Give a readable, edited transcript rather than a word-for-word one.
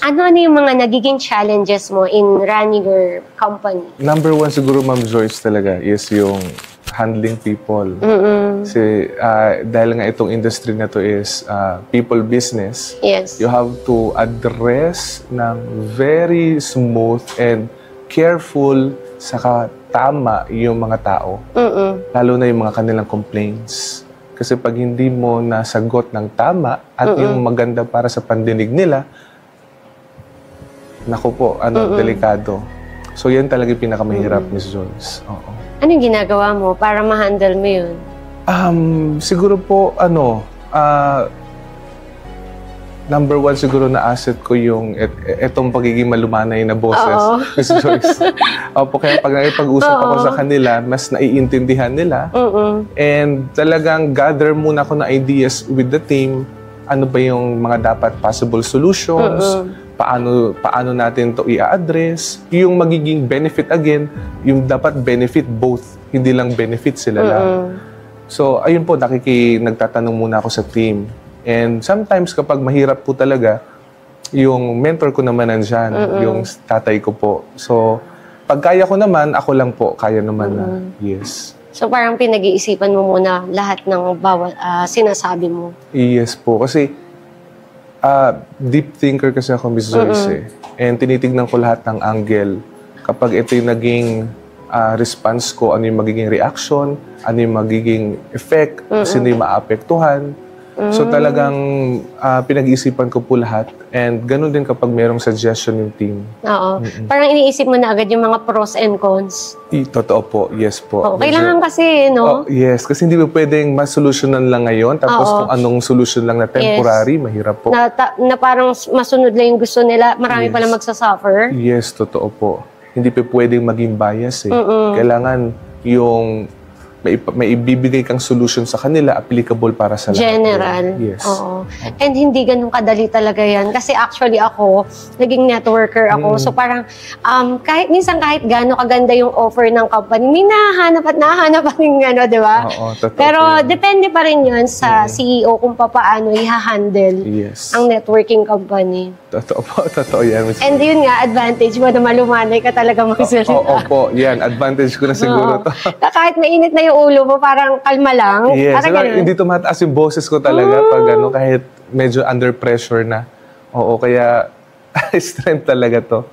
Ano yung mga nagiging challenges mo in running your company? Number one siguro, Ma'am Joyce, talaga is yung handling people. Kasi dahil nga itong industry na to is people business, Yes. you have to address ng very smooth and careful saka tama yung mga tao. Lalo na yung mga kanilang complaints. Kasi pag hindi mo nasagot ng tama at yung maganda para sa pandinig nila, naku po, delikado. So yan talaga yung pinakamahirap, Miss Joyce. Oo. Anong ginagawa mo para ma-handle mo yun? Siguro po, number one siguro na asset ko yung etong pagiging malumanay na boses, Miss Joyce. Opo, kaya pag nakipag-usap ako sa kanila, mas naiintindihan nila. And talagang gather muna ako ng ideas with the team. Ano ba yung mga dapat possible solutions? Paano natin to i-address? Yung magiging benefit again, yung dapat benefit both, hindi lang benefit sila lang. So, ayun po, nagtatanong muna ako sa team. And sometimes kapag mahirap po talaga, yung mentor ko naman nandyan, yung tatay ko po. So, pag kaya ko naman, ako lang po, kaya naman na. Yes. So, parang pinag-iisipan mo muna lahat ng sinasabi mo. Yes po, kasi deep thinker kasi ako, Miss Joyce, eh. And tinitignan ko lahat ng angle. Kapag ito yung naging response ko, ano yung magiging reaction, ano yung magiging effect, sino yung maapektuhan. So talagang pinag-iisipan ko po lahat. And ganun din kapag merong suggestion yung team. Oo. Parang iniisip mo na agad yung mga pros and cons. Totoo po. Yes po. Oo, kailangan kasi, no? Yes, kasi hindi mo pwedeng masolusyonan lang ngayon. Tapos kung anong solution lang na temporary, mahirap po. Na parang masunod lang yung gusto nila. Marami pala magsasuffer. Yes, totoo po. Hindi pa pwedeng maging bias eh. Kailangan yung may ibibigay kang solution sa kanila, applicable para sa lahat. General. Yes. Oo. And hindi ganun kadali talaga yan. Kasi actually ako, naging networker ako. So parang, minsan kahit gano'n kaganda yung offer ng company, may nahanap pa rin di ba? Oo, totoo. Pero depende pa rin yun sa CEO kung paano i-handle ang networking company. Totoo po, totoo yan. And yun nga, advantage mo na malumanay ka talaga magsalita. Opo, yan. Advantage ko na siguro to. Kahit mainit na yung ulo mo, parang kalma lang. Yes, hindi tumataas yung boses ko talaga pag kahit medyo under pressure na. Oo, kaya strength talaga to.